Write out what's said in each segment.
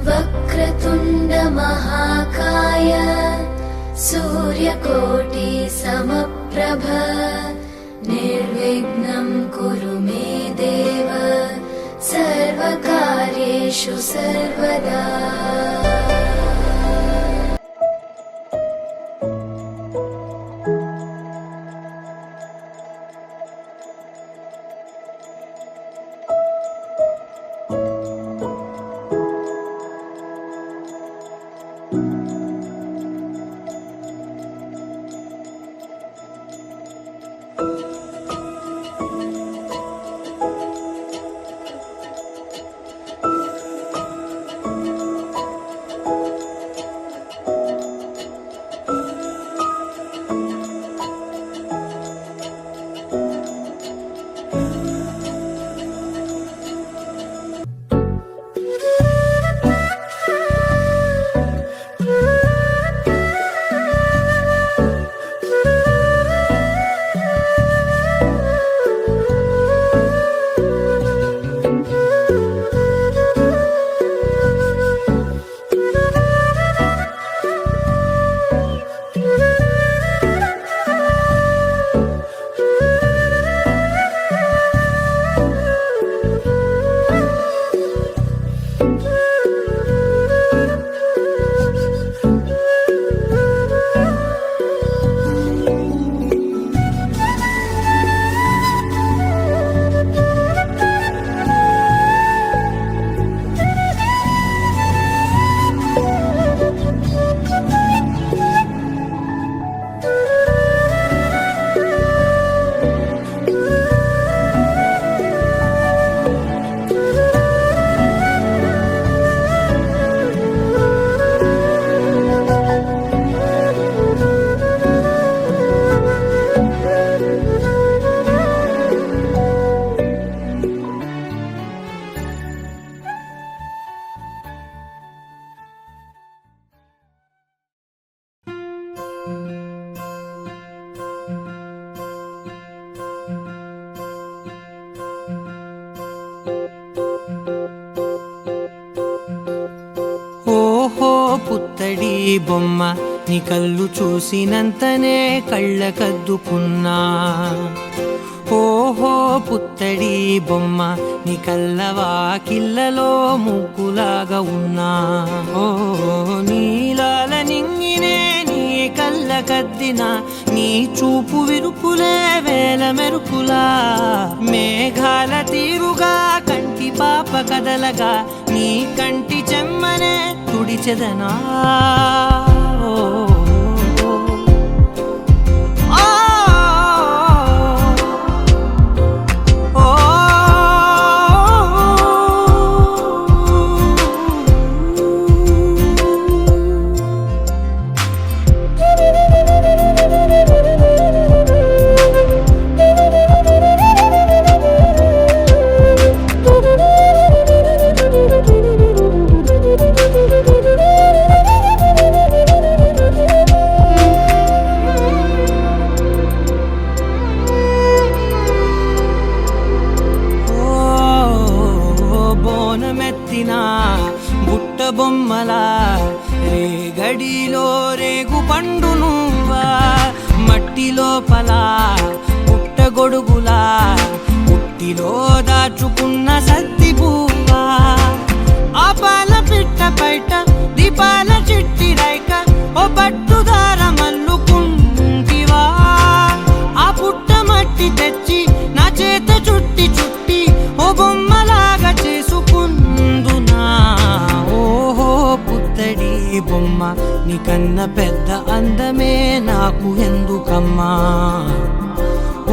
वक्रतुण्ड महाकाय सूर्यकोटि समप्रभ निर्विघ्नं कुरु मे देव सर्वकार्येषु सर्वदा। పుత్తడి బొమ్మ నీ కళ్ళు చూసినంతనే కళ్ళకద్దుకున్నా. ఓహో పుత్తడి బొమ్మ నీ కళ్ళవాకిళ్ళలో ముగ్గులాగా ఉన్నా. ఓ నీలాల నింగినే నీ కళ్ళకద్దిన నీ చూపు విరుపులే వేల మెరుపులా. మేఘాల తీరుగా కంటి పాప కదలగా నీ కంటి చెమ్మనే తుడిచెదనా. బుట్ట బొమ్మలా రేగడిలో రేగు పండు నువ్వా. మట్టి లోపల పుట్ట గొడుగులా పుట్టిలో దాచుకున్న సత్తి పువ్వా. ఆ పాల పిట్ట బయట దీపాల చిట్టి రైక ఓ పట్టుదార మల్లుకుంటివా. ఆ పుట్ట మట్టి తెచ్చి నా చేత చుట్టి చుట్టి ఓ బొమ్మలాగా చేసుకుందునా. ఓహో పుత్తడి బొమ్మ నీకన్న పెద్ద అందమే నాకు ఎందుకమ్మా.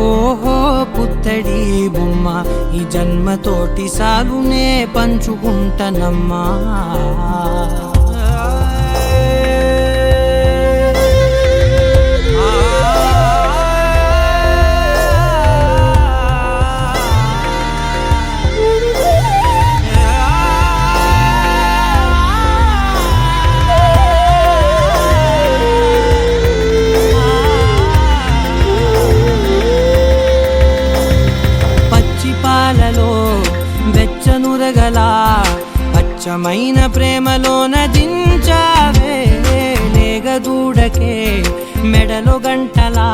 ఓహో పుత్తడి బొమ్మ ఈ జన్మతోటి సాగునే పంచుకుంటనమ్మా. అచ్చమైన ప్రేమలోన దించావే లేగదూడకే మెడలో గంటలా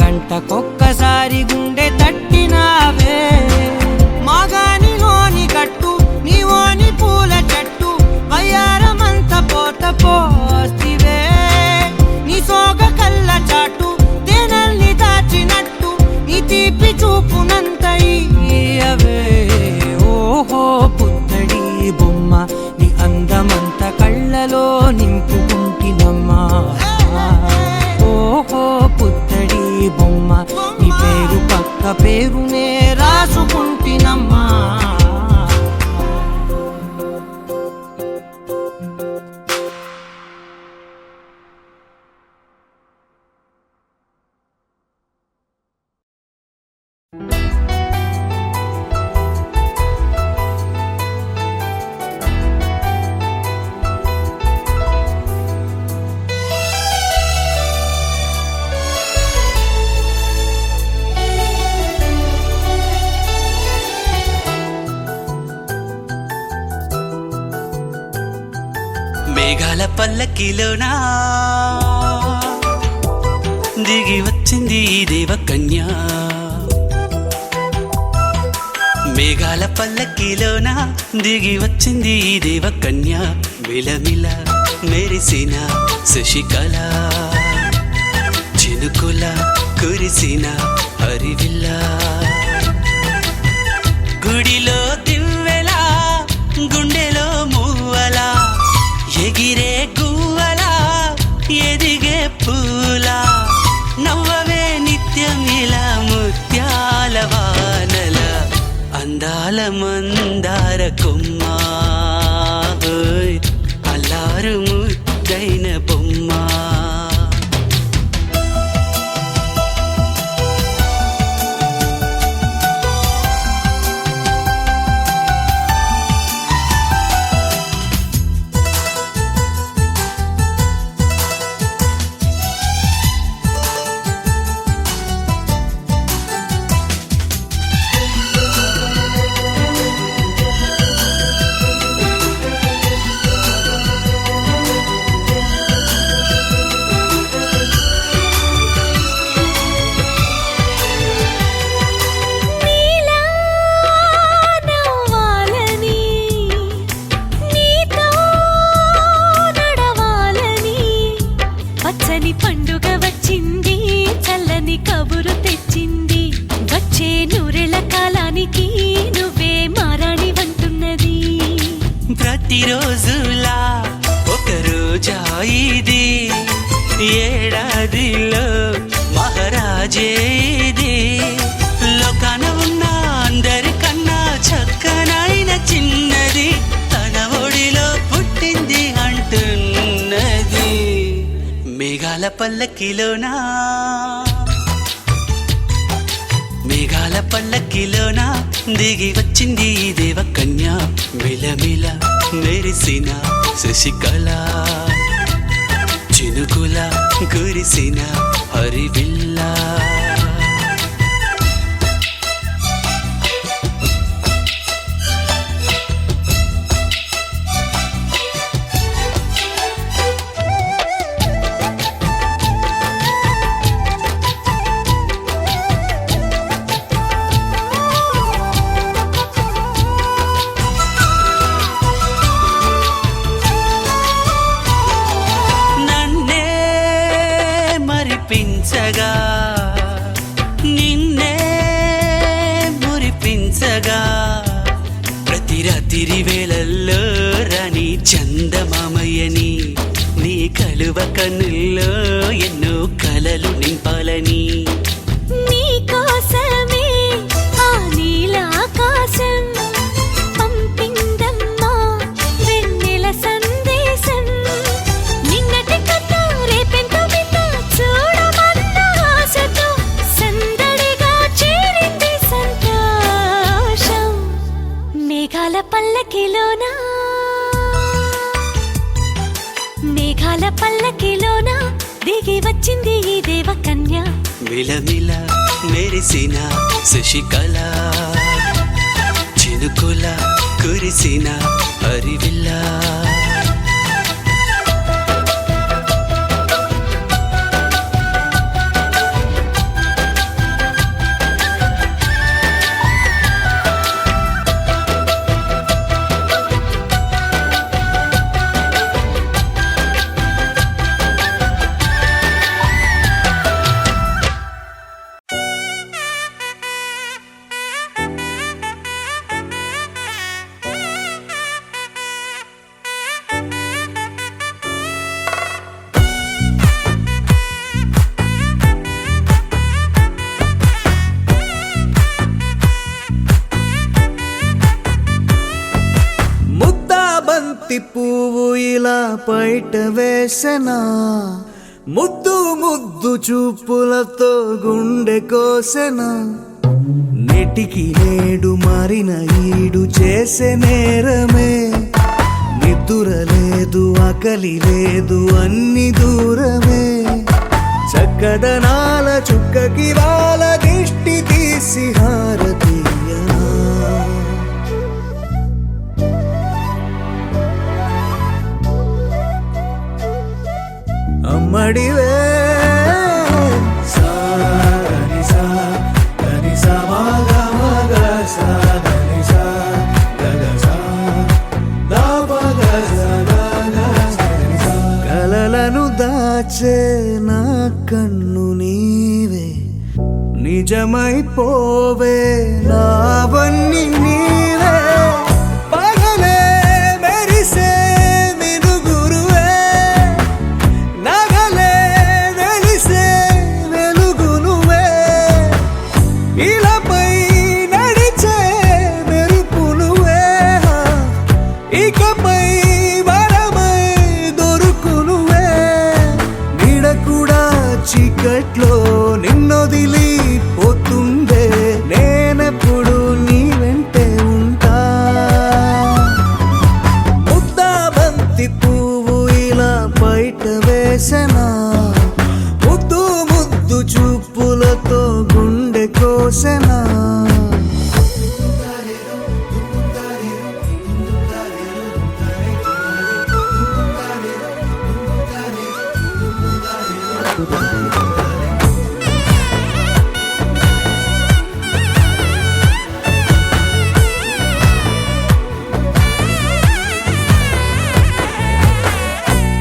గంటకొక్కసారి గుండె తట్టినావే మాగానిలోని గట్టు నీవోని పూల చెట్టు వయ్యారమంత పోత పోస్తివే నీ సోగ కళ్ళ చాటు తేనల్ని దాచినట్టు నీ తీపి చూపునంత ఇయ్యవే ఓహో పుత్తడి బొమ్మ నీ అందమంత కళ్ళలో నింపుకుంటినమ్మా ఓహో పుత్తడి బొమ్మ నీ పేరు పక్క పేరునే రాసుకుంటినమ్మా మేఘాల పల్లకిలోనా దిగి వచ్చింది ఈ దేవకన్య మేఘాల పల్లకిలోనా దిగి వచ్చింది ఈ దేవకన్య మిలమిల మెరిసిన శశికళ చినుకుల కురిసిన హరివిల్ల గుడిలో దివ్వెలా గుండెలో మువ్వలా ఎగిరే గువ్వలా ఎదిగే పూలా నవ్వవే నిత్యం ఇలా ముత్యాల వానల అందాల మందార కొమ్మ అల్లారు ముద్దైన బొమ్మ పండుగ వచ్చింది చల్లని కబురు తెచ్చింది వచ్చే నూరెళ్ళ కాలానికి నువ్వే మారాణి వంటున్నది ప్రతిరోజులా ఒక రోజా ఇది ఏడాదిలో మహారాజే ఇది లోకాన ఉన్న అందరికన్నా చక్కనైన చిన్నది తన ఒడిలో పుట్టింది అంటున్నది మేఘాల పల్లకిలోనా మేఘాల పల్లకిలోనా దిగి వచ్చింది ఈ దేవకన్య మిలమిల మెరిసిన శశికళ చినుకుల కురిసిన హరివిల్ల మురిపించగా నిన్నే మురిపించగా ప్రతి రాత్రి వేళల్లో రాణి చందమామయ్యని నీ కలువ కన్నుల్లో ఎన్నో కలలు నింపాలని నీ కోసమే ఆ నీలాకాశం పంపిందమ్మా వెన్నెల సందేశం నిన్నటి కన్నా రేపెంతో మిన్న చూడమన్న ఆశతో సందడిగా చేరింది సంతోషం మేఘాల పల్లకిలోనా మేఘాల పల్లకిలోనా దిగి వచ్చింది ఈ దేవకన్య మిలమిల మెరిసిన శశికళ చినుకుల కురిసిన హరివిల్లా బంతి పువ్వు ఇలా బయట వేసెనా ముద్దు ముద్దు చూపులతో గుండె కోసెనా నెటికి నేడు మారిన ఈడు చేసే నేరమే నిద్ర లేదు ఆకలి లేదు అన్ని దూరమే చక్కదనాల చుక్కకి వాళ్ళ దిష్టి తీసి హారతీయనా అమ్మడివే కలలను దాచే నా కన్ను నీవే నిజమైపోవే నావన్నీ నీవే పగలే మెరిసే మినుగురువే నగలే వెలిసే వెలుగునువే ఇలాపై నడిచే మెరుపునువే ఇకపై వరమై దొరుకునువే నీడ కూడా చీకట్లో నిన్నొదిలి పోతుందే నేనెప్పుడు నీ వెంటే ఉంటా ముద్దా బంతి పువ్వు ఇలా బయట వేసెనా ముద్దు ముద్దు చూపులతో గుండె కోసెనా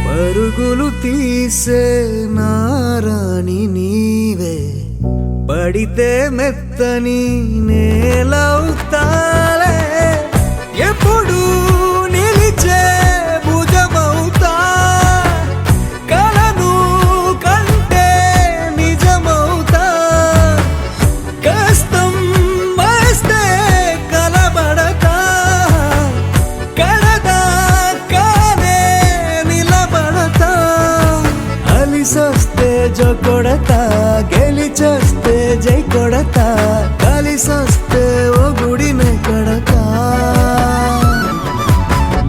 పరుగులు తీసే నారాణి నీవే పడితే మెత్తని నేలవుతాలే ఎప్పుడు నిలిచే భుజమవుతా కలను కంటే నిజమవుతా కష్టం వస్తే కలబడతా కడదాకానే నిలబడతా అలిసొస్తే జో కొడతా గెలిచొస్తే జై కొడతా కలిసొస్తే ఓ గుడినే కడతా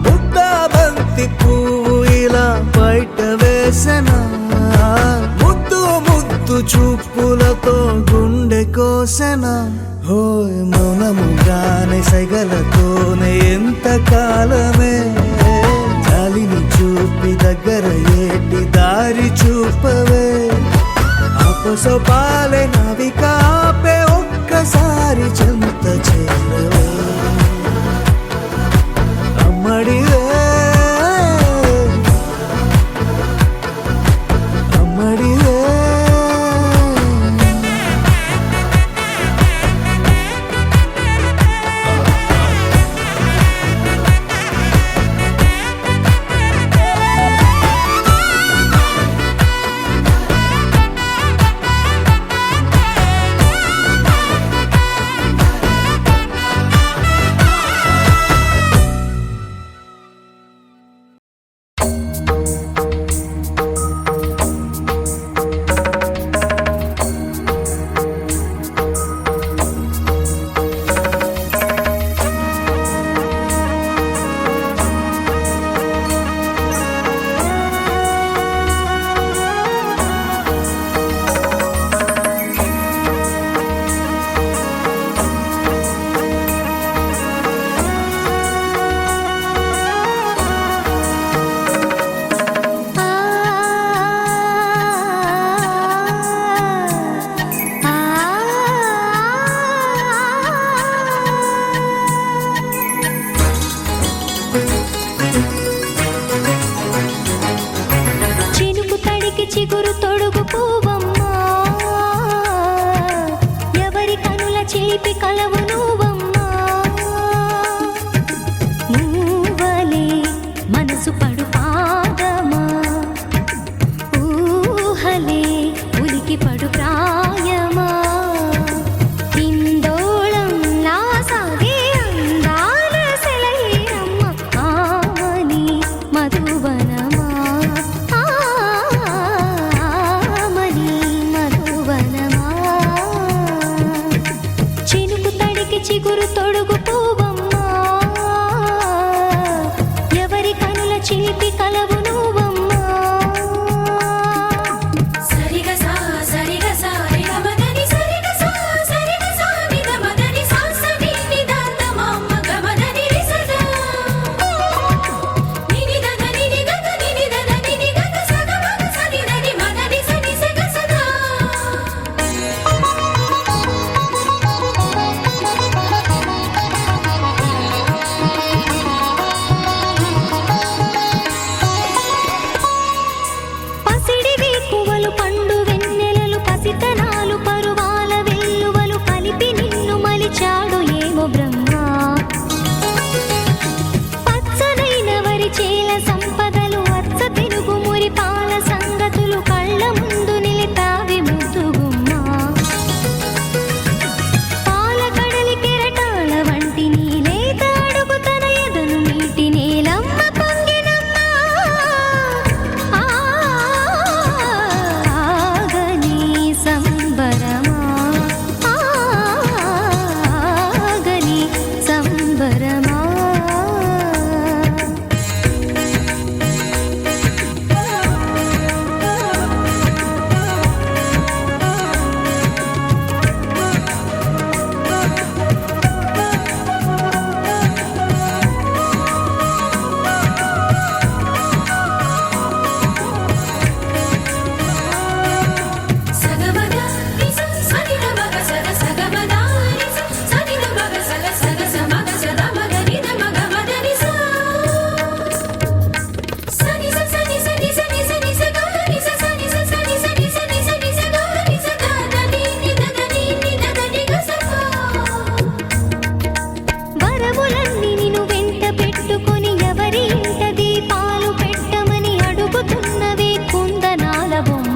ముద్దా బంతి పువ్వు ఇలా బయట వేసెనా ముద్దు ముద్దు చూపులతో గుండె కోసెనా హోయ్ మౌనముగానే సైగలతోనే ఎంత కాలమే జాలిని చూపి దగ్గర ఏటి దారి చూపవే అపసోపాలే నవికాపే ఒక్కసారి చెంత చేరవే అమ్మడివే అమ్మడివే చినుకు తడికి చిగురు తొడుగు పువ్వమ్మా, ఎవరి కనుల చిలిపి కలవు నువ్వమ్మా. నువ్వలే మనసు పడు పాదమా, ఊహలే ఉలికి పడు ప్రాయమా. ఇందోళంలా సాగే అందాల సెలయేరమ్మ, ఆమని మధువనమా, ఆమని మధువనమా. చినుకు తడికి చిగురు తొడుగు పువ్వమ్మా, ఎవరి కనుల చిలిపి కలవు నువ్వమ్మా. సరిగ సా సరిగ సా రిగ మదని సరిగ సా సరిగ సా నిద మదని సా సని నిదాత మమ్మ గమదని రిసదా నిని దద నిని గద నిని దద నిని గద సగ మగ సని దని మదని సని సగ సదా. పసిడి వేకువలు పండు వెన్నెలలు పసితనాలు పరువాల వెల్లువలు కలిపి నిన్ను మలిచాడు ఏమో బ్రహ్మ. పచ్చనైన వరి చేల సంపదలు అచ్చ తిరుగు మురి పాల సంగతులు కళ్ళ ముందు నిలిపావి ముద్దుగుమ్మ. పాల కడలి కెరటాల వంటి నీలేత అడుగు తన ఎదను నీటి నేలమ్మ పొంగినమ్మ. ఆగని సంబరమా, ఆగని సంబరమా. సగమద నిస సని ద మగ సగ సగమద నిస సని ద మగ సగ సగ సమగ సద మగ నిద మగ మదని సా సని స సని సని సని సని స గ నిస సని స సని సని సని సని స గ నిస ద ద ని ని ద ద ని ని ద ద ని గ స పా. వరములన్నీ నిన్ను వెంట పెట్టుకొని ఎవరి ఇంట దీపాలు పెట్టమని అడుగుతున్నవే కుందనాల బొమ్మ.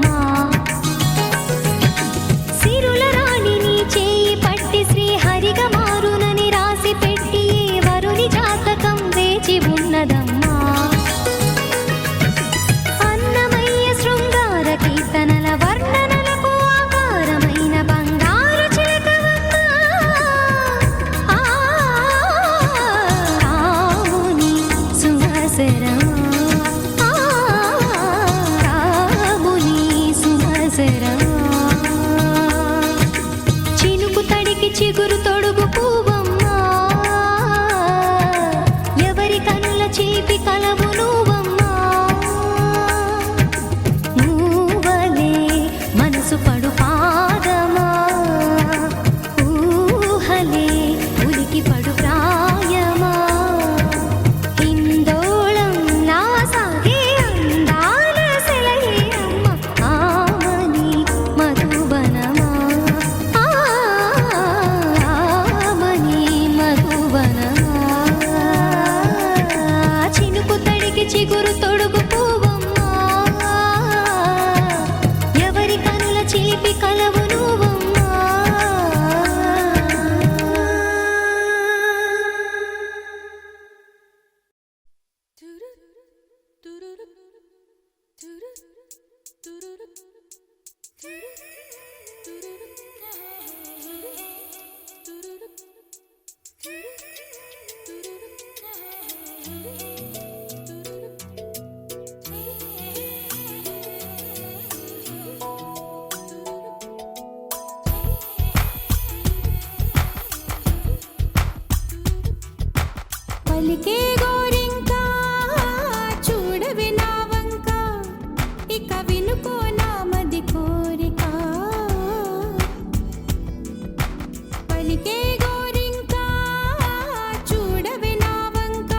సిరుల రాణి నీ చేయి పట్టి శ్రీహరిగా మారునని రాసి పెట్టి ఏ వరుని జాతకం వేచి ఉన్నదమ్మా. అన్నమయ్య శృంగార కీర్తనల వర్ణనలకు ఆకారమైన బంగారు చిలకవమ్మ. రాముని సుమసరమా, రాముని సుమసరమా. చినుకు తడికి చిగురు తొడుగు పువ్వమ్మా, ఎవరి కనుల చిలిపి కలవు నువ్వమ్మా. నువ్వలే మనసు పడు పాదమా, ఊహలే ఉలికి పడు ప్రాయమా. ఇందోళంలా సాగే అందాల సెలయేరమ్మ, ఆమని మధువనమా, ఆమని మధువనమా. చినుకు తడికి చిగురు తొడుగు పువ్వమ్మా, ఎవరి కనుల చిలిపి కలవు నువ్వమ్మా. పలికే గోరింకా చూడవి నా వంక, ఇక వినుకో నా మది కోరిక. పలికే గోరింకా చూడవి నా వంక,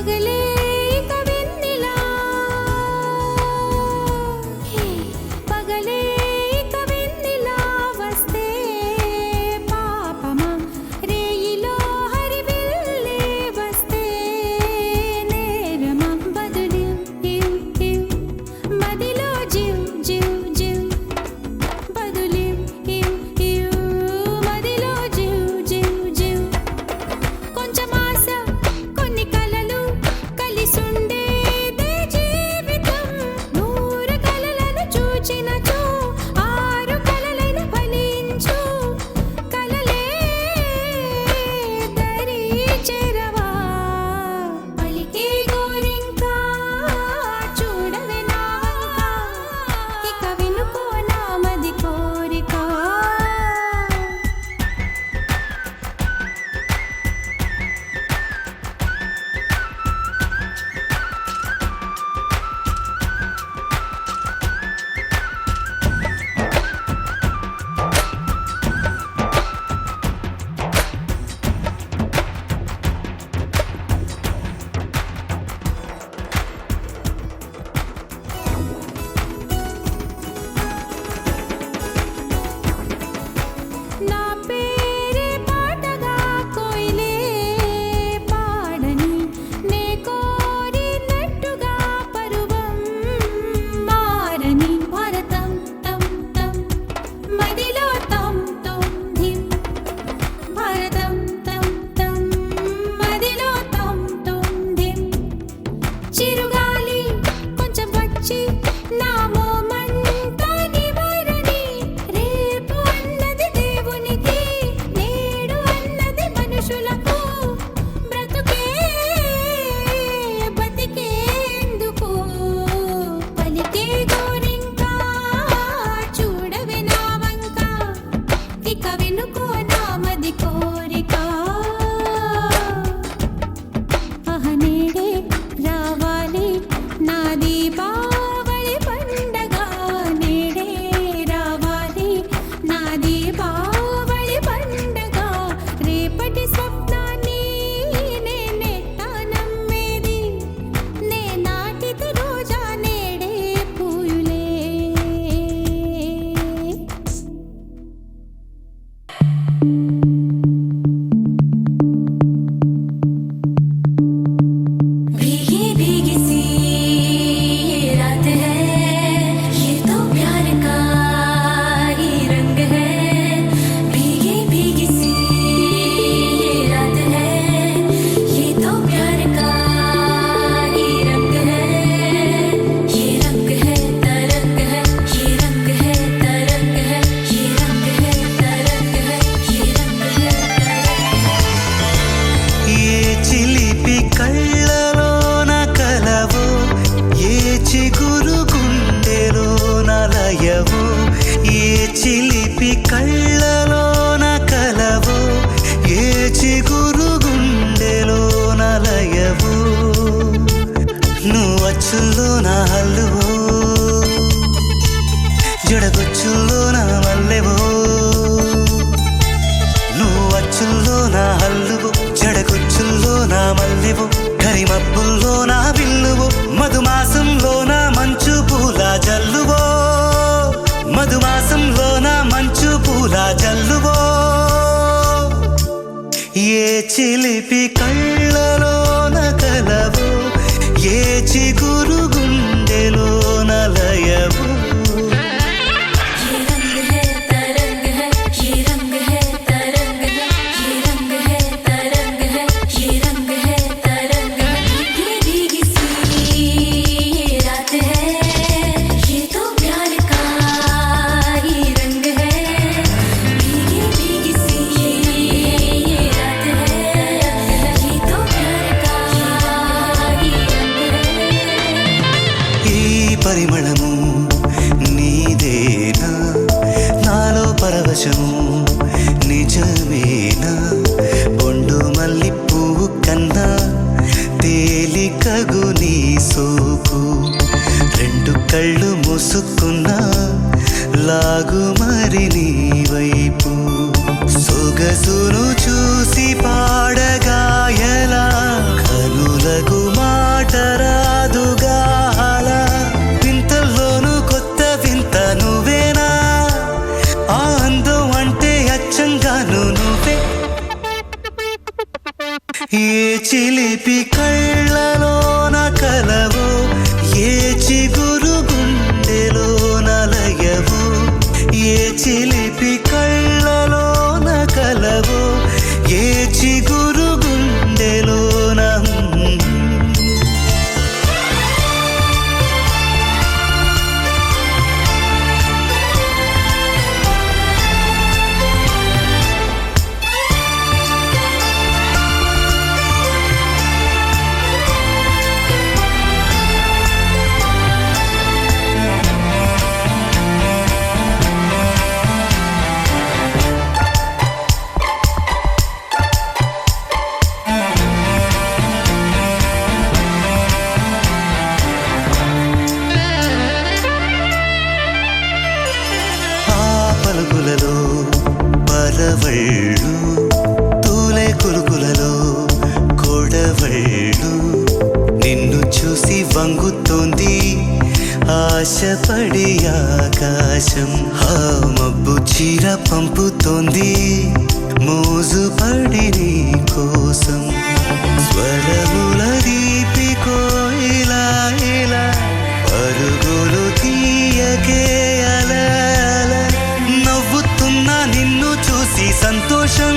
పగలే ఇక వెన్నెలా పగలే ఇక వెన్నెలా వస్తే పాపమా రేయిలో హరివిల్లే వస్తే నేరమా బదులు మదిలో జివ్ జివ్ జివ్ బదులు మదిలో జివ్ జివ్ జివ్ కొంచెం ఆశ కొన్ని కలలు కలిసుండేదే జీవితం 100 కలలను చూచినచో 6 కలలైన ఫలించు కలలే దరి చేరవా పలికే గోరింకా చూడవే నా ఇక వినుకో నా మది కోరిక నా పేరే పాటగా కోయిలే పాడని నే కోరినట్టుగా పరువం మారని భారతం తం తం మదిలో తం తం ధిం భారతం తం తం మదిలో తం తం ధిం చిరుగాలి కొంచెం వచ్చి నా మోమంతా నివారణి రేపు అన్నది దేవునికి నేడు అన్నది మనుషులకు బ్రతుకే బతికేందుకు పలికే గోరింకా చూడవే నా వంక ఇక వినుకో నా మది కోరిక అహనేడే రావాలి నా దీపావళి పండగ నేడే రావాలి నా దీపావళి పండగ రేపటి స్వప్నాన్ని నేనెట్టా నమ్మేది నే నాటిది రోజా నేడే పూయులే भीगी भीगी सी ये रात है ये तो प्यार का ही रंग है भीगी भीगी सी ये रात है ये तो प्यार का ही रंग है ये रंग है तरंग है ये रंग है तरंग है ये रंग है तरंग है ये रंग है ఏ చిలిపి కళ్ళలోన కలవో ఏ చిగురు గుండెలోన లయవో ఏ చిలిపి కళ్ళలోన కలవో ఏ చిగురు గుండెలోన లయవో నువ్వు అచ్చుల్లో నా హల్లువో జడగొచ్చుల్లో నా మల్లెవో నువ్వు అచ్చుల్లో నా హల్లువో జడగొచ్చుల్లో నా మల్లెవో కరిమబ్బుల్లో నా విల్లువో మధుమాసంలో నా మంచు పూల జల్లువో మధుమాసంలో నా మంచు పూల జల్లువో ఏ చిలిపి కళ్ళలోన కలవో ఏ చిగురు గుండెలోన లయవో ये रंग है तरंग है ये रंग है तरंग है ये रंग है तरंग है ये रंग है तरंग है भीगी भीगी सी ये रात है ये तो प्यार का ही रंग है भीगी भीगी सी ये रात है ये तो प्यार का ही रंग है ఈ పరిమళము నీదేనా నాలో పరవశము నిజమేనా బొండు మల్లి పువ్వు కన్నా తేలికగు నీ సోకు రెండు కళ్ళు మూసుకున్నా లాగు మరి నీ వైపు సొగసును చూసి పాడగాయలా కనులకు చిలిపి కళ్ళలోన కలవో ఏ చిగురు గుండెలోన లయవో ఏ చిలిపి కళ్ళలోన కలవో ఏ చిగురు గుండెలోన పలుకులలో పరవళ్ళు తూలే కులుకులలో కొడవళ్ళు నిన్ను చూసి వంగుతోంది ఆశపడి ఆకాశం ఆ మబ్బు చీర పంపుతోంది మోజుపడి నీ కోసం స్వరముల దీపి కోయిలా ఇలా పరుగులు తీయకే అలా నవ్వుతున్నా నిన్ను చూసి సంతోషం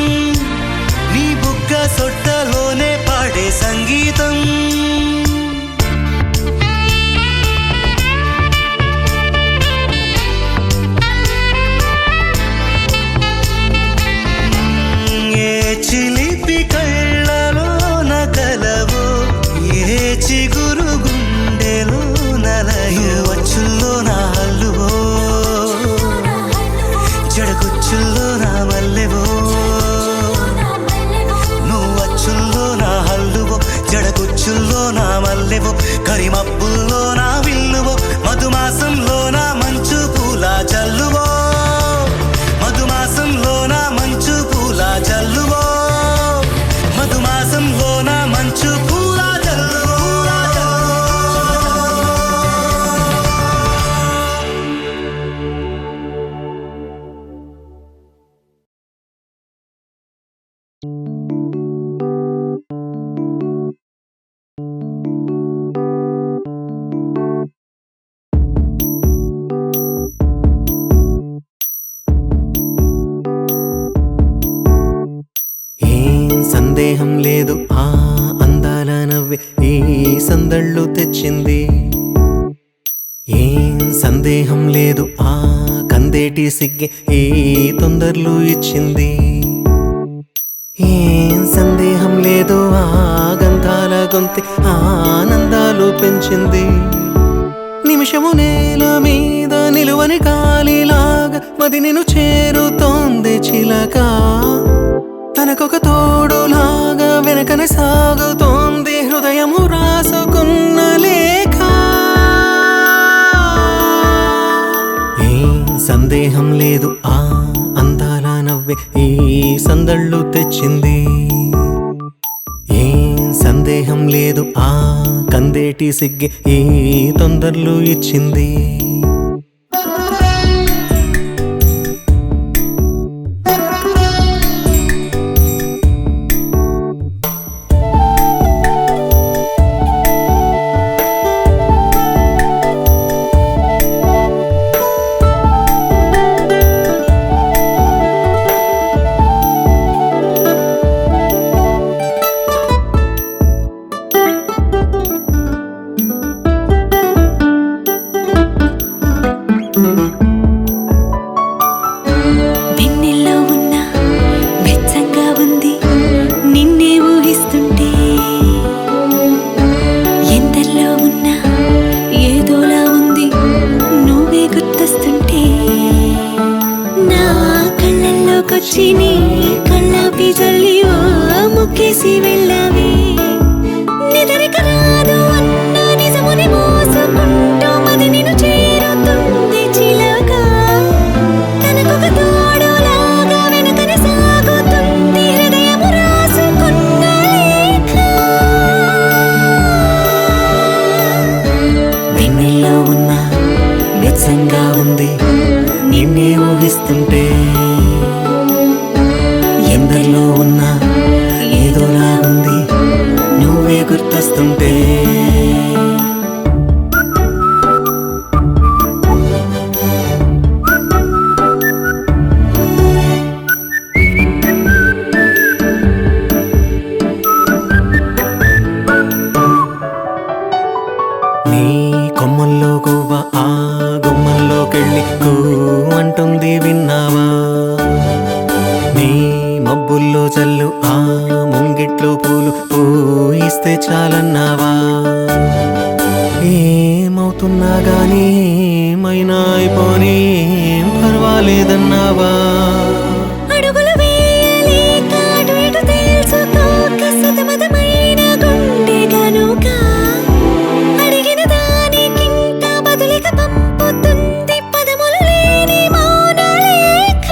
నీ బుగ్గ సొట్టలోనే పాడే సంగీతం ఏ చిలిపి కళ్ళలోన కలవో ఏ చిగురు గుండెలో నలయో వచ్చుల్లో నా హల్లువో జడగుచ్చుల్లో నా మల్లెవో నువ్వు వచ్చుల్లో నా హల్లువో జడగుచ్చుల్లో నా మల్లెవో కరిమబ్బుల్లో నా విల్లువో మధుమాసంలో నా మంచు పూల జల్లువో మధుమాసంలో నా మంచు పూల జల్లువో మధుమాసంలో నా మంచు పూల జల్లువో సందేహం లేదు ఆ అందాల నవ్వే ఈ సందళ్ళు తెచ్చింది ఏం సందేహం లేదు ఆ కందేటి సిగ్గే ఈ తొందరలు ఇచ్చింది ఏం సందేహం లేదు ఆ గంధాల గొంతి ఆనందాలు పెంచింది నిమిషము నేల మీద నిలువని కాలిలాగా మది నిన్ను చేరుతోంది చిలక తనకొక తోడులాగా వెనకనే సాగుతోంది హృదయము రాసుకున్న లేఖ ఏం సందేహం లేదు ఆ అందాల నవ్వే ఈ సందళ్ళు తెచ్చింది ఏం సందేహం లేదు ఆ కందేటి సిగ్గే ఈ తొందరలు ఇచ్చింది వెన్నెల్లో ఉన్న వెచ్చంగా ఉంది నిన్నే ఊహిస్తుంటే ఎందరిలో ఉన్న ఏదోలా ఉంది నువ్వే గుర్తొస్తుంటే నా కళ్ళల్లోకొచ్చి నీ కళ్ళాపి జల్లి ఓ ముక్కేసి వెళ్ళావే నిదరిక రాదు అన్న నిజముని మోసుకుంటూ మది నిన్ను చేరుతుంది చిలక తనకొక తోడులాగా వెనకనే సాగుతుంది హృదయము రాసుకున్న లేఖ వెన్నెల్లో ఉన్న వెచ్చంగా ఉంది నిన్నే ఊహిస్తుంటే ఎందరిలో ఉన్న ఏదోలా ఉంది నీ కొమ్మల్లో గువ్వ ఆ గుమ్మల్లోకెళ్ళి కూ అంటుంది విన్నావా? నీ మబ్బుల్లో చల్లు ఆ ముంగిట్లో పూలు పూయిస్తే చాలన్నావా? ఏమవుతున్నా గానీ ఏమైనా అయిపోనీ ఏం పర్వాలేదన్నావా? అడుగులు వేయలేక అటు ఇటు తేల్చుకోక సతమతమైన గుండె గనుక అడిగిన దానికింత బదులిక పంపుతుంది పదములు లేని మౌనలేఖ.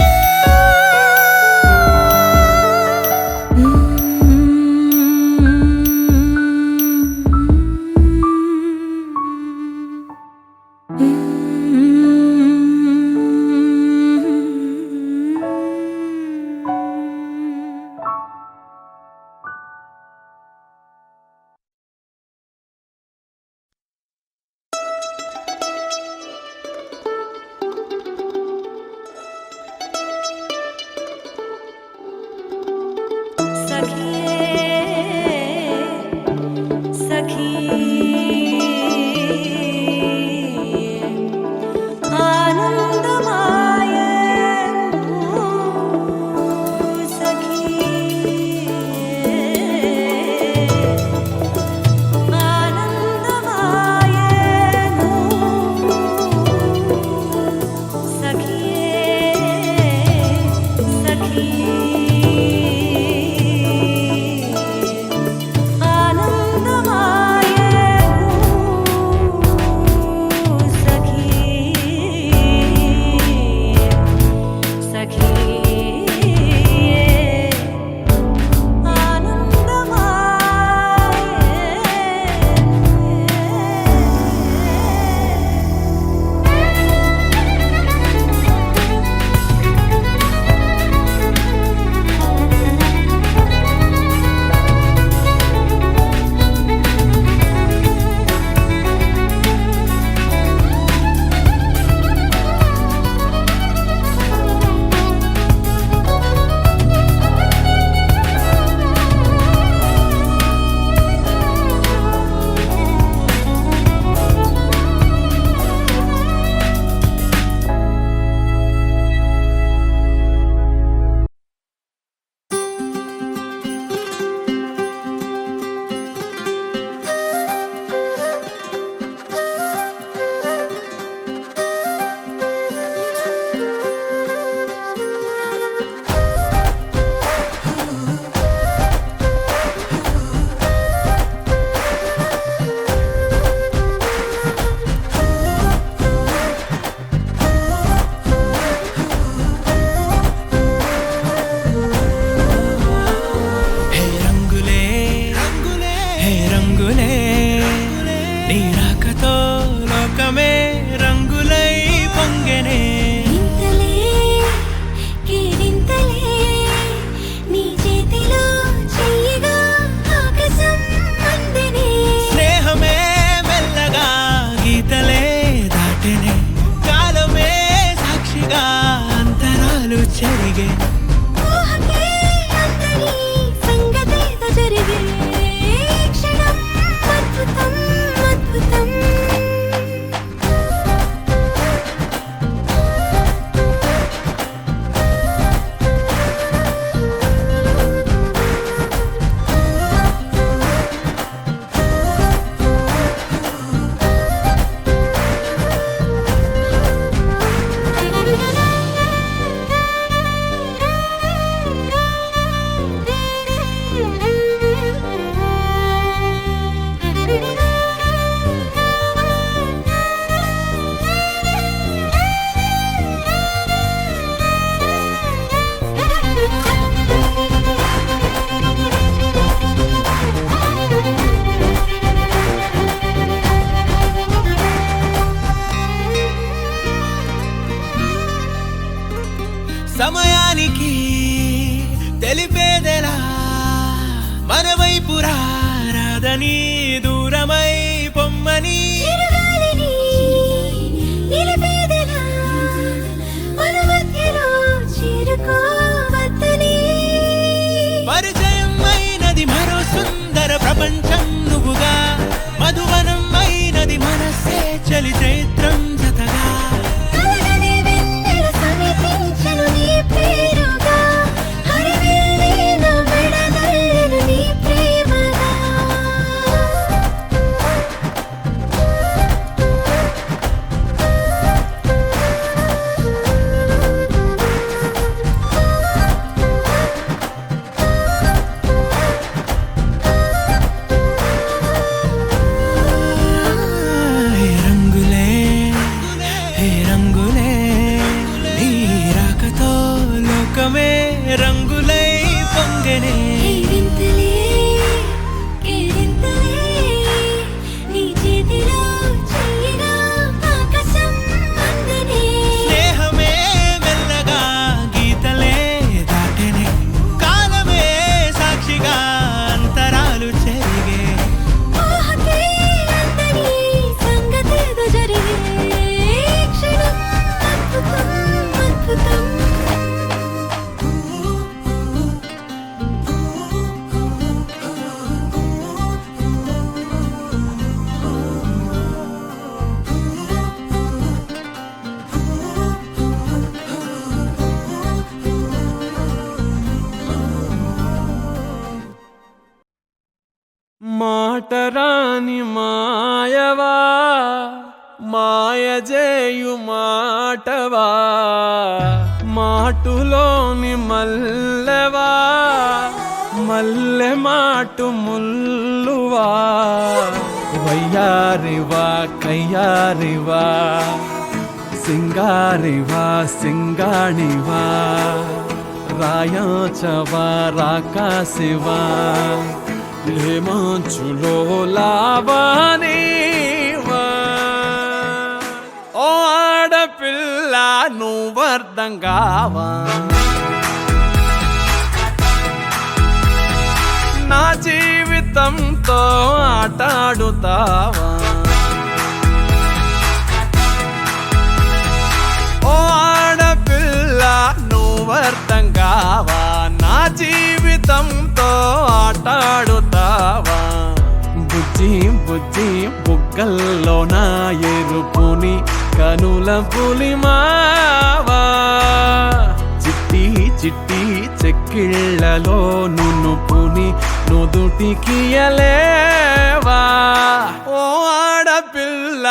ప్రపంచం నువ్వుగా మధువనం అయినది మనస్సే చలి చైత్రం జతగా కలగనే వెన్నెల సమీపించెను నీ పేరుగా హరివిల్లే నా మెడనల్లెను నీ ప్రేమగా హే రంగులే హే రంగులే నీ రాకతో లోకమే రంగులై పొంగనే వింతలే కేరింతలే నీ చేతిలో చెయ్యిగా ఆకాశం అందనే స్నేహమే మెల్లగా గీతలే దాటెనే కాలమే సాక్షిగా అంతరాలు చెరిగే ఊహకే అందని సంగతేదో జరిగే క్షణం అద్భుతం అద్భుతం మాటరాని మాయవా మాయజేయు మాటవా మాటులోని మల్లెవా మల్లె మాటు ముల్లువా వయ్యారివా కయ్యారివా సింగారివా సింగాణివా రాయాచవా రాకాశివా లేమాంచులో లావానీవా ఓ ఆడపిల్ల నువ్వర్థం కావా నా జీవితంతో ఆటాడుతావా ఓ ఆడపిల్ల నువ్వర్థం కావా నా జీవితంతో ఆటాడుతావా బుజ్జి బుజ్జి బుగ్గల్లో నా ఎరుపుని కనుల పులిమావా చిట్టి చిట్టి చెక్కిళ్ళలో నునుపుని నుదుటికియలేవా ఓ ఆడపిల్ల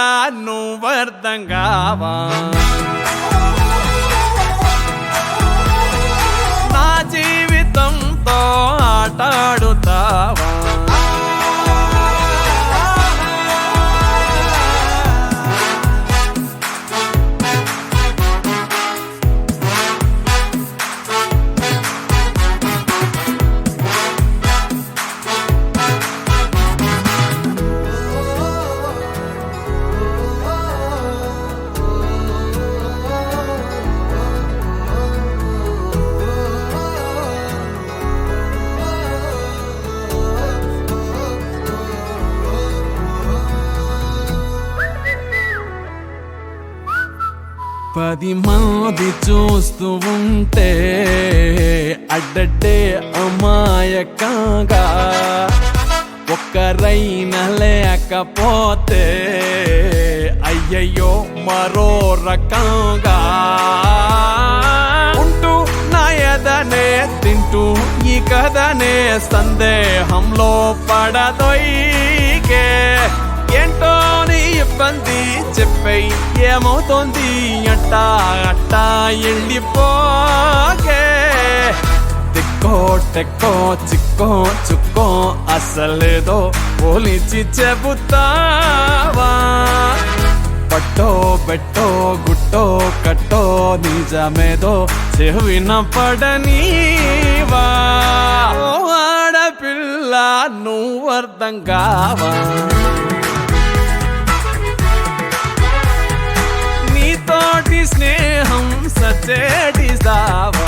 నువ్వర్థం కావా నా జీవితంతో ఆటాడుతావా పది మంది చూస్తూ ఉంటే అడ్డడ్డే అమాయకంగా ఒక్కరైనా లేకపోతే అయ్యయ్యో మరో రకంగా ఉంటూ నా ఎదనే తింటూ ఈ కథనే సందేహంలో పడదొయ్యే ఏంటో నీ ఇబ్బంది చెప్పై ఏమవుతోంది అట్టా అట్టా వెళ్ళిపోగే తిక్కో టెక్కో చిక్కో చుక్కో అసలేదో పోలిచి చెబుతావా పట్టో బెట్టో గుట్టో కట్టో నిజమేదో చెవిన పడనీవా ఓ ఆడపిల్ల నువ్వర్థం కావా నీతోటి స్నేహం సచేటి సావా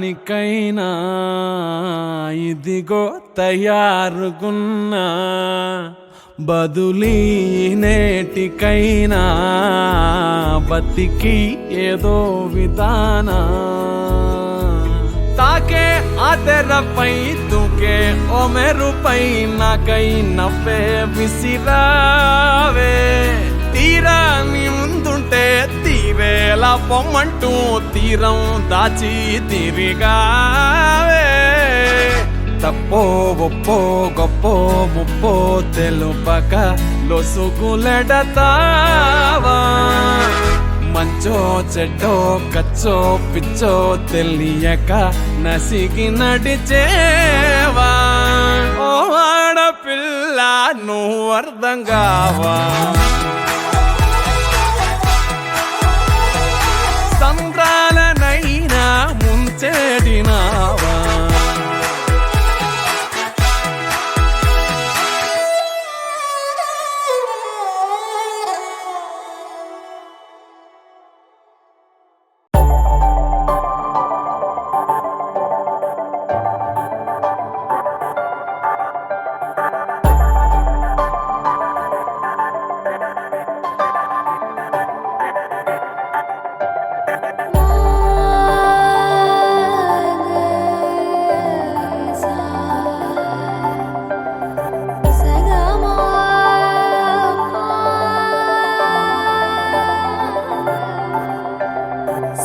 దానికైనా ఇదిగో తయారుగున్నా బదులీ నేటికైనా బతికి ఏదో విధానా తాకే ఆ తెరపై తూకే ఓ మెరుపై నాకై నవ్వే విసిరావే తీరా నీ ముందుంటే తీరేలా పొమ్మంటూ తీరం దాచి తిరిగావే తప్పో ఒప్పో గొప్పో ముప్పో తెలుపక లొసుగులెడతావా మంచో చెడ్డో కచ్చో పిచ్చో తెలియక నసిగి నడిచేవా ఓ ఆడపిల్ల నువ్వు అర్థం కావా సంద్రాలనైనా ముంచెడినావా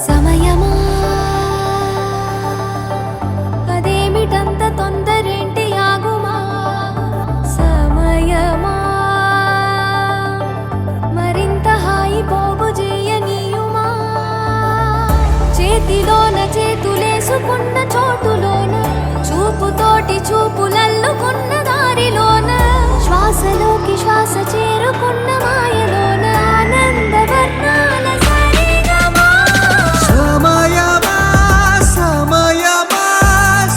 సమయమా అదేమిటంత తొందరేంటి ఆగుమా సమయమా మరింత హాయి పోగు చేయనీయుమా చేతిలోన చేతులేసుకున్న చోటులోన చూపుతోటి చూపులల్లుకున్న దారిలోన శ్వాసలోకి శ్వాస చేరుకున్న మాయలోన ఆనందవర్ణాల సరిగమా సమయమా సమయమా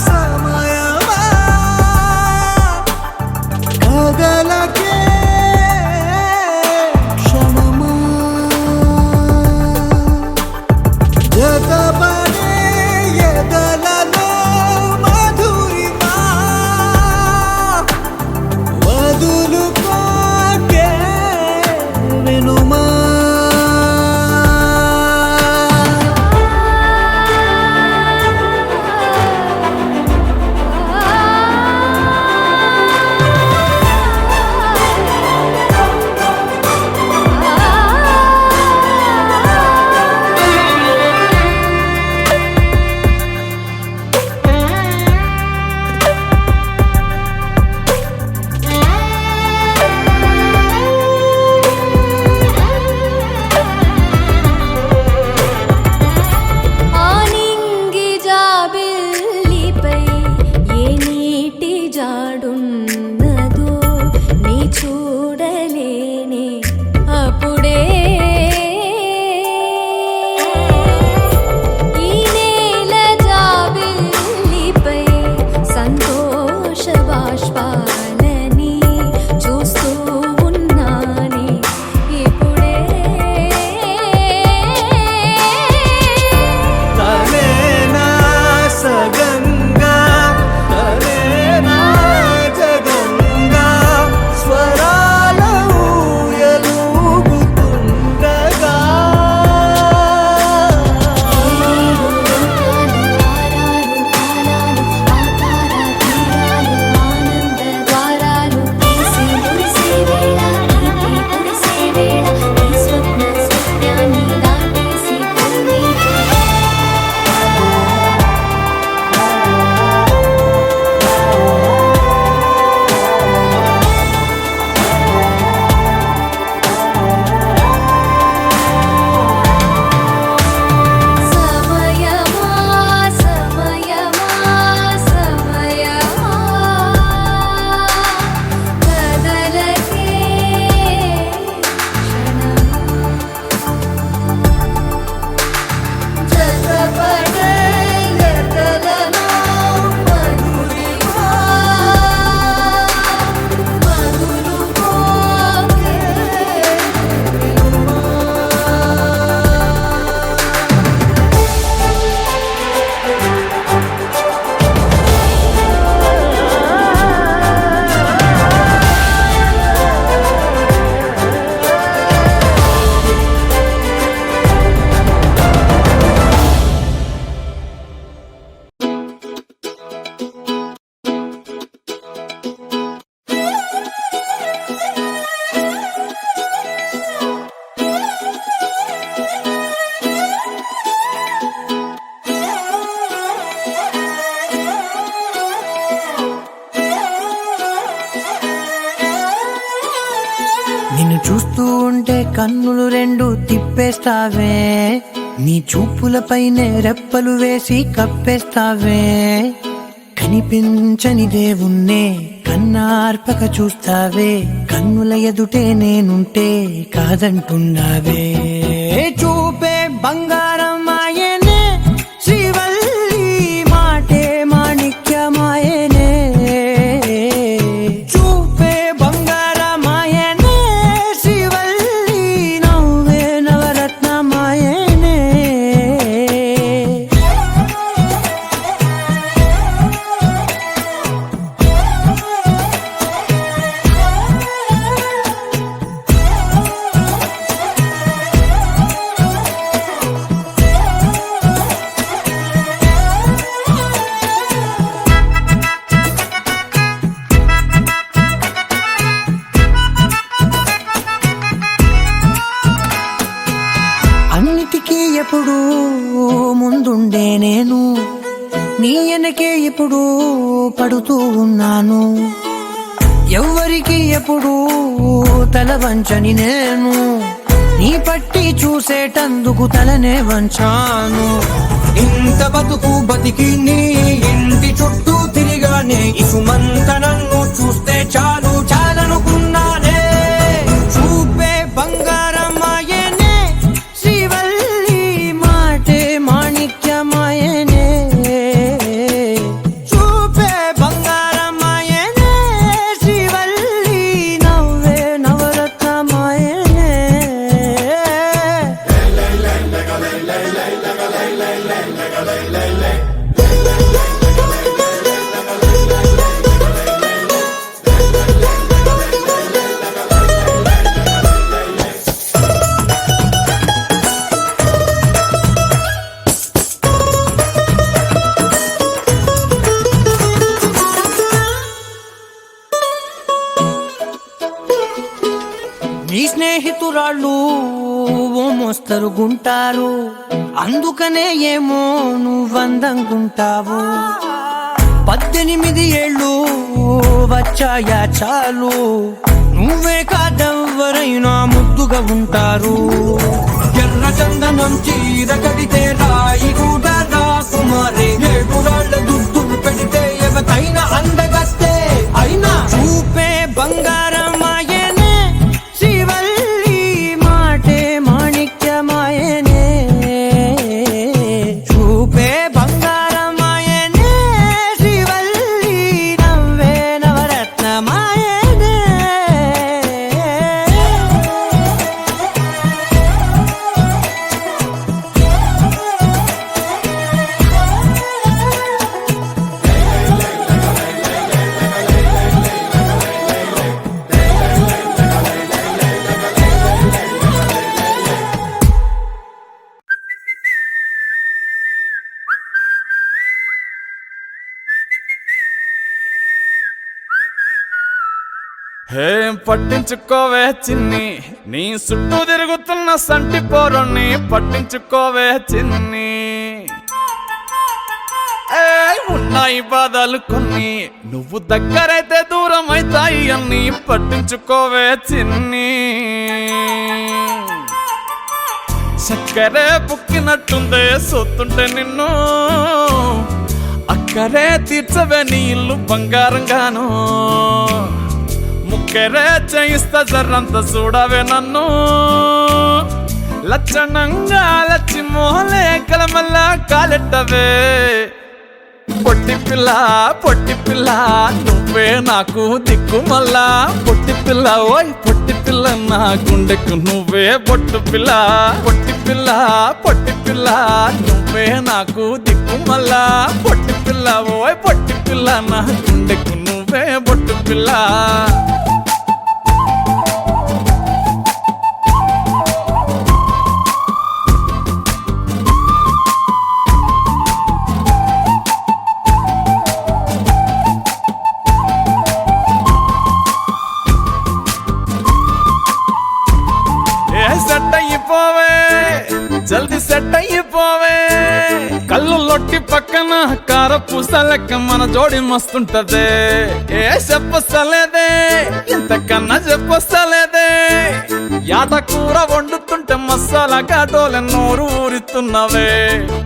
సమయమా కదలకే క్షణమా జతపడే ఎదలలో మధురిమా నిన్ను చూస్తూ ఉంటే కన్నులు రెండు తిప్పేస్తావే, నీ చూపులపైనే రెప్పలు వేసి కప్పేస్తావే. కనిపించని దేవుణ్ణే కన్నార్పక చూస్తావే, కన్నుల ఎదుటే నేనుంటే కాదంటున్నావే. చూపే బంగారం ఆయనే శ్రీవల్లి, మాటే మాణిక్యమాయనే. చూపే బంగారమాయనే శ్రీవల్లి, నవ్వే నవరత్నమాయనే. అన్నిటికీ ఎప్పుడు ముందుండే నేను, నీ వెనకే ఎప్పుడు పడుతూ ఉన్నాను. ఎవ్వరికి ఎప్పుడు తల వంచని నేను, నీ పట్టి చూసేటందుకు తలనే వంచాను. ఇంత బతుకు బతికి నీ ఇంటి చుట్టూ తిరిగానే, ఇసుమంత నన్ను చూస్తే చాలు చాలనుకున్నానే. చూపే బంగారమాయనే శ్రీవల్లి, మాటే మాణిక్యమాయనే. చూపే బంగారమాయనే శ్రీవల్లి, నవ్వే నవరత్నమాయనే. నీ స్నేహితురాళ్ళు ఓ మోస్తరు గుంటారు, అందుకనే ఏమో నువ్వందంగుంటావు. 18 ఏళ్ళు వచ్చాయా చాలు, నువ్వే కాదెవ్వరైనా ముద్దుగా ఉంటారు. ఎర్ర చందనం చీర కడితే రాయి కూడా రాకుమారే, 7 రాళ్ళ దుద్దులు పెడితే ఎవతైనా అందగస్తే అయినా. చూపే బంగారమాయనే శ్రీవల్లి, మాటే మాణిక్యమాయనే. చూపే బంగారమాయనే శ్రీవల్లి, నవ్వే నవరత్నమాయనే. ఏం పట్టించుకోవే చిన్ని, నీ చుట్టూ తిరుగుతున్న సంటి పోరుణ్ణి పట్టించుకోవే చిన్ని. ఉన్నాయి బాధలు కొన్ని, నువ్వు దగ్గరైతే దూరం అవుతాయి అన్ని పట్టించుకోవే చిన్ని. చక్కరే పుక్కినట్టుందే సొత్తుంటే నిన్ను, అక్కరే తీర్చవే నీ ఇల్లు బంగారంగాను. ముక్కరే చేయిస్తా జర్రంత చూడవే నన్ను, లచ్చణంగా లచ్చి మోహలే కలమల్లా కాలెట్టవే. పొట్టి పిల్ల నువ్వే నాకు దిక్కు మల్లా. పొట్టి పిల్ల ఓయ్ పొట్టి పిల్ల, నా గుండెకు నువ్వే బొట్టు పిల్ల. పొట్టి పిల్ల నువ్వే నాకు దిక్కు మల్లా. పొట్టి పిల్ల ఓయ్ పొట్టి పిల్ల, నా గుండెకు నువ్వే బొట్టు పిల్ల. సెట్ అయిపోవే జల్దీ సెట్ అయిపోవే, కళ్ళు లొట్టి పక్కన కార పూసలెక్క మన జోడి మస్తుంటదే. ఏ చెప్పలేదే ఇంతకన్నా చెప్పలేదే, టమాటా కూర వండుతుంటే మసాలా ఘాటోలే నోరు ఊరిస్తున్నవే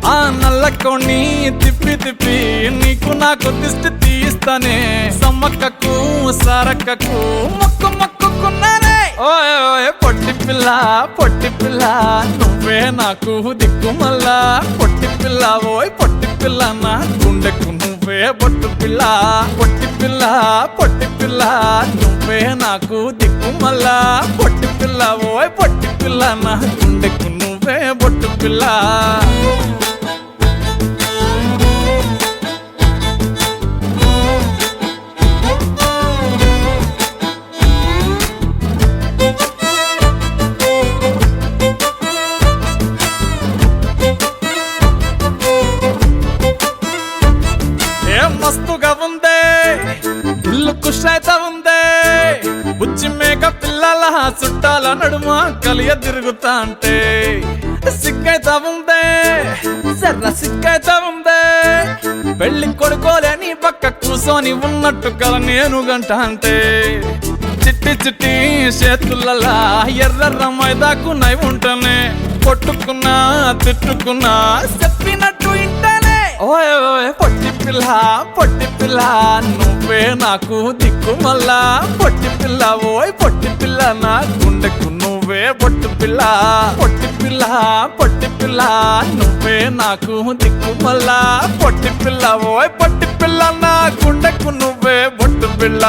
ఆ నల్లకోని తిప్పి తిప్పి నీకు నాకు దిష్టి తీస్తానే సమ్మక్కకు సారక్కకు మొక్కుకున్నానే ఓయ్ ఓయ్ పొట్టి పిల్ల నువ్వే నాకు దిక్కు మల్లా పొట్టి పిల్ల ఓయ్ పొట్టి పిల్ల నా గుండెకు నువ్వే బొట్టు పిల్ల పొట్టి పిల్ల నువ్వే నాకు దిక్కు మల్లా పొట్టి పిల్ల ఓయ్ పొట్టి పిల్ల నా గుండెకు నువ్వే బొట్టు పిల్ల మస్తుగా ఉందే ఇల్లు కుషైతా ఉందే బుచ్చి మేక పిల్లల చుట్టాల నడుమ కలియ తిరుగుతా అంటే సిగ్గైతా ఉందే సర్ర సిగ్గైతా ఉందే పెళ్లి కొడుకోలేని పక్క కూసోని ఉన్నట్టు కల నేను గంట అంటే చిట్టి చిట్టి చేతులలా ఎర్ర మైదాకు నై ఉంటనే కొట్టుకున్నా తిట్టుకున్నా చెప్పినట్టు ఇంటనే ఓయ్ ఓయ్ పొట్టి పిల్ల నువ్వే నాకు దిక్కు మల్లా పొట్టి పిల్ల ఓయ్ పొట్టి పిల్ల నా గుండెకు నువ్వే బొట్టు పిల్ల పొట్టి పిల్ల నువ్వే నాకు దిక్కు మల్లా పొట్టి పిల్ల ఓయ్ పొట్టి పిల్ల నా గుండెకు నువ్వే బొట్టు పిల్ల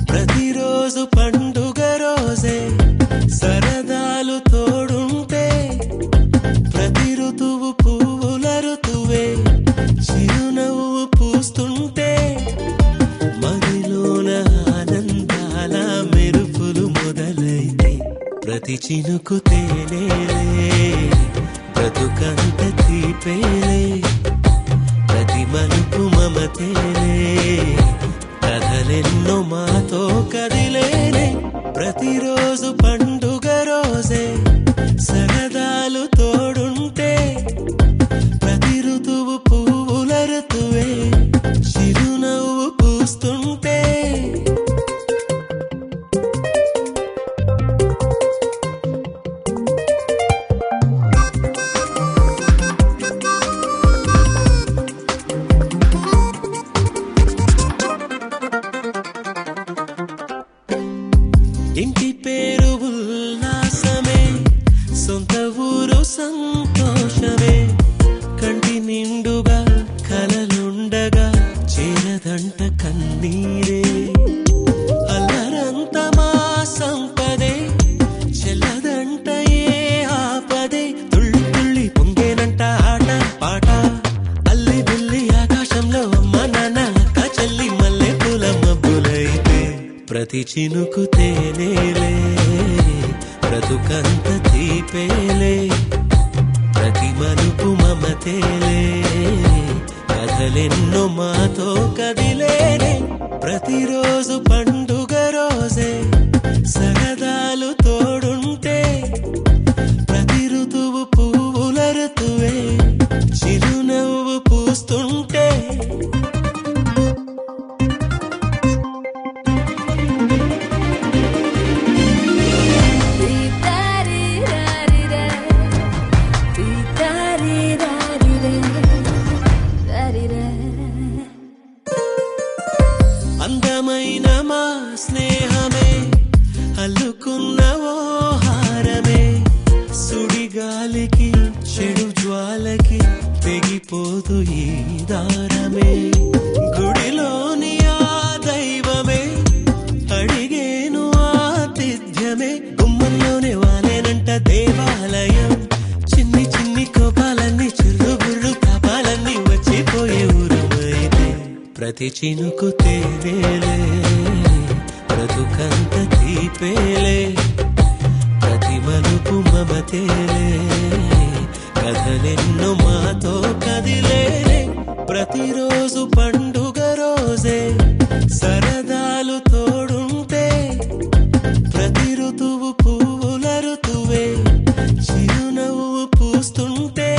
ప్రతిరోజు పండుగ రోజే సరదాలు తోడుంటే ప్రతి ఋతువు పువ్వుల ఋతువే చిరునవ్వు పూస్తుంటే మదిలోన ఆనందాల మెరుపులు మొదలైతే ప్రతి చినుకు తేనేలే బ్రతుకంత తీపేలే ప్రతి మలుపు మమతేలే కథలెన్నో మాతో కదిలేనే ప్రతిరోజు పండుగ రోజే సరదాలు తోడుంటే ప్రతి ఋతువు పువ్వుల ఋతువే చిరునవ్వు పూస్తుంటే ఇంటి పేరు ఉల్లాసమే సొంత ఊరు సంతోషమే కంటి నిండుగా కలలుండగా చేరదంట కన్నీరే అల్లరంత మా సంపదే చెల్లదంట ఏ ఆపదే తుళ్ళి తుళ్ళి పొంగేనంట ఆట పాట అల్లి బిల్లి ఆకాశంలో అమ్మ నాన్న అక్క చెల్లి మల్లె పూల మబ్బులైతే ప్రతి చినుకు తేనేలే బ్రతుకంత తీపేలే ప్రతి మలుపు మమతేలే కథలెన్నో మాతో కదిలేనే ప్రతిరోజు పండుగ రోజే సరదాలు తోడుంటే ప్రతి ఋతువు పువ్వుల ఋతువే చిరునవ్వు పూస్తుంటే అందమైన మా స్నేహమే అల్లుకున్న ఓ హారమే సుడి స్నేహమే గుమ్మంలోనే వాలేనంట దేవాలయం. చిన్ని చిన్ని కోపాలన్నీ చిల్లుబుర్రు తాపాలన్నీ వచ్చిపోయే ఊరుమైతే ప్రతి చినుకు తేవేలే బ్రతుకంత తీపేలే ప్రతి మలుపు మమతేలే కథలెన్నో మాతో కదిలేలే ప్రతిరోజు పండుగ రోజే సరదాలు తోడుంటే ప్రతి ఋతువు పువ్వుల ఋతువే చిరునవ్వు పూస్తుంటే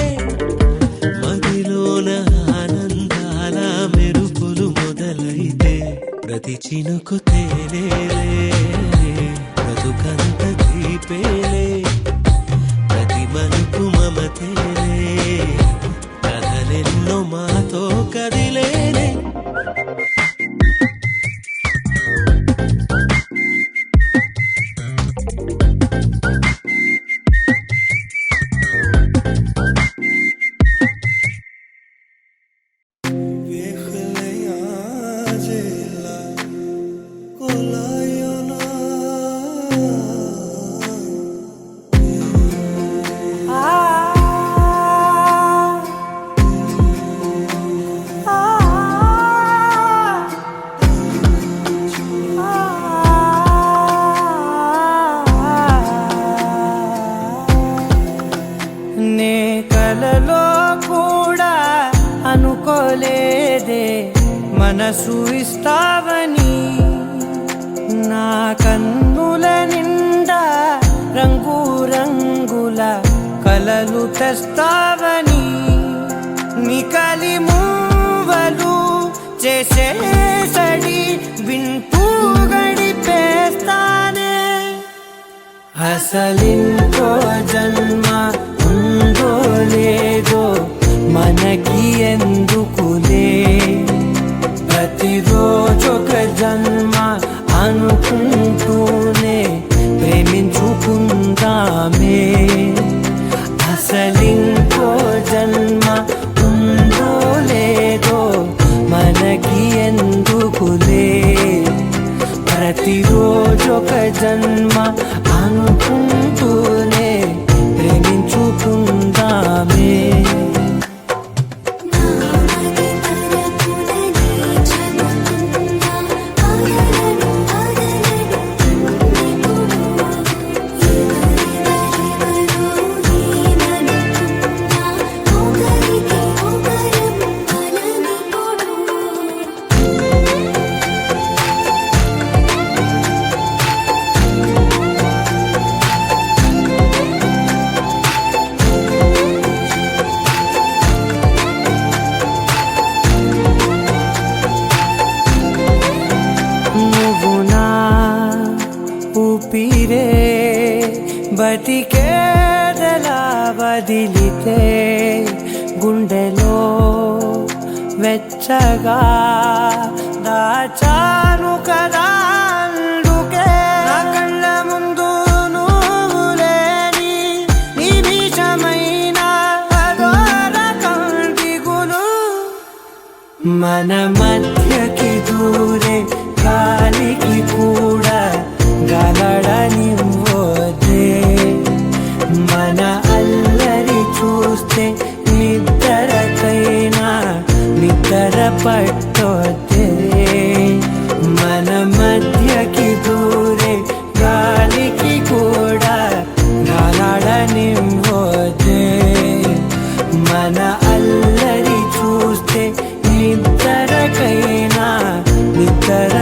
మదిలోన ఆనందాల మెరుపులు మొదలైతే ప్రతి చినుకు తేనేలే బ్రతుకంత దీపేలే ప్రతి మలుపు మమతేలే కథలెన్నో మాతో కదిలేనే. నే కలలో కూడా అనుకోలేదే మనసు ఇస్తావని నా కన్నుల నిండా రంగు రంగుల కలలు తెస్తావని నికలి మూవలు చేసేసడి వింటూ గడిపేస్తానే అసలింకో జన్మ ఉందో లేదో మనకి ఎందుకులే ప్రతిరోజొక జన్మ అనుకుంటూనే ప్రేమించుకుందామే అసలింకో జన్మ ఉందో లేదో మనకి ఎందుకులే ప్రతిరోజొక జన్మ అనుకుంటూనే ప్రేమించుకుందామే నామది తరపునని చెబుతున్నా ఆగలను ఎవరెవరెవరో నేననుకున్నా ఒకరికి ఒకరం అలమిపోడు. నువ్వు నా ఊపిరే బతికేదలా వదిలితే గుండెలో వెచ్చగా దాచాను కదా అందుకే నా కళ్ళ ముందు నువ్వు లేని నిమిషమైన అదోర కంటిగులు మన మధ్యకి దూరే గాలికి కూడా గలడనివ్వదే మన అల్లరి చూస్తే నిద్రకైనా నిద్ర పట్టొద్దే మన మధ్యకి దూరే గాలికి కూడా గలడనివ్వదే మన అల్లరి చూస్తే నిద్రకైనా నిద్ర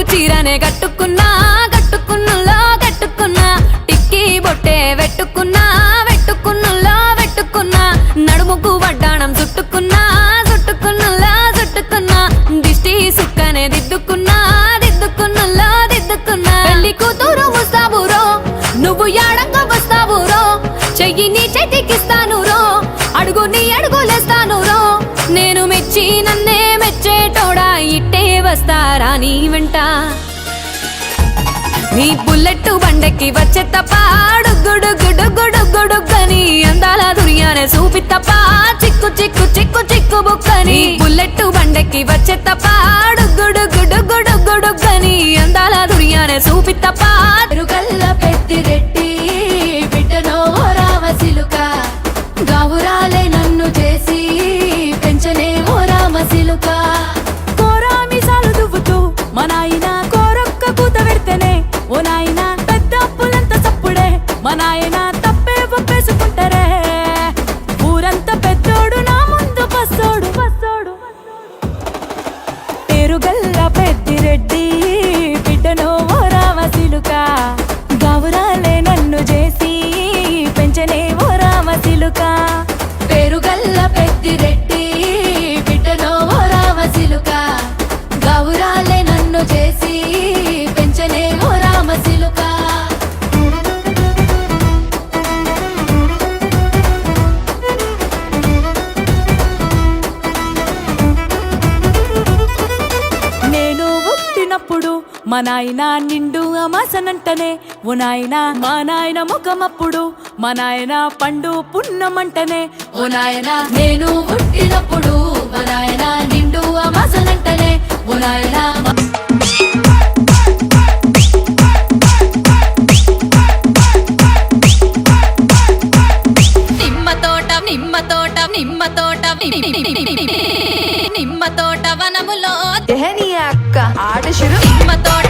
చీరనే కట్టుకున్నా కట్టుకున్నులో కట్టుకున్నా టిక్కి బొట్టే వెట్టుకున్నా వెట్టుకున్నులో వెట్టుకున్నా నడుముకు వడ్డాణం చుట్టుకున్నా చుట్టుకున్నులో చుట్టుకున్నా దిష్టి సుక్కనే దిద్దుకున్నా దిద్దుకున్నులో దిద్దుకున్నా పెళ్లి కూతురు వస్తావురో నువ్వు యాడంగా వస్తావురో చెయ్యి నీ చేతికిస్తాను రో అడుగు నీ అడుగులేస్తాను రో నేను మెచ్చి నన్నే మెచ్చేటోడా ఇట్టే వస్తారా నీ వెంట నీ బుల్లెట్ బండెక్కి వచ్చే తప్ప గుడుగుడుగుడుగుడుగుడుగని అందాల దుర్యానే చూపి తప్ప చిక్కు చిక్కు చిక్కు చిక్కు బుక్కని బుల్లెట్ బండెక్కి వచ్చే తప్ప గుడుగుడుగుడుగుడుగని అందాల దుర్యానే చూపి తప్ప ఎరుగల్ల పెద్దిరెడ్డి బిడ్డనో రామసిలుక గావురాలే నన్ను చేసి పెంచనే ఓ రామసిలుక కోరామిసాలు దువ్వుతూ మా నాయన కోరొక్క కూత పెడితేనే ఓ నాయన పెద్ద అప్పులంత చప్పుడే మా నాయన తప్పే ఒప్పేసుకుంటారే ఊరంతా పెద్దోడు నా ముందు బస్సోడు బస్సోడు ఎరుగల్ల పెద్దిరెడ్డి బిడ్డనో ఓ రామసిలుక గావురాలే నన్ను చేసి పెంచనే ఓ రామసిలుక పేరుగల్ల పెద్దిరెడ్డి బిడ్డనో ఓ రామసిలుక గావురాలే నన్ను చేసి పెంచనే ఓ రామసిలుక నేను పుట్టినప్పుడు మా నాయన నిండు అమాసనంటనే ఓ నాయన మా నాయన ముఖమప్పుడు మా నాయన పండు పున్నమంటనే ఓ నాయనా నేను పుట్టినప్పుడు మా నాయన నిండు అమాసనంటనే ఓ నాయనా నిమ్మ తోట వనములో అక్క ఆడ నిమ్మ తోట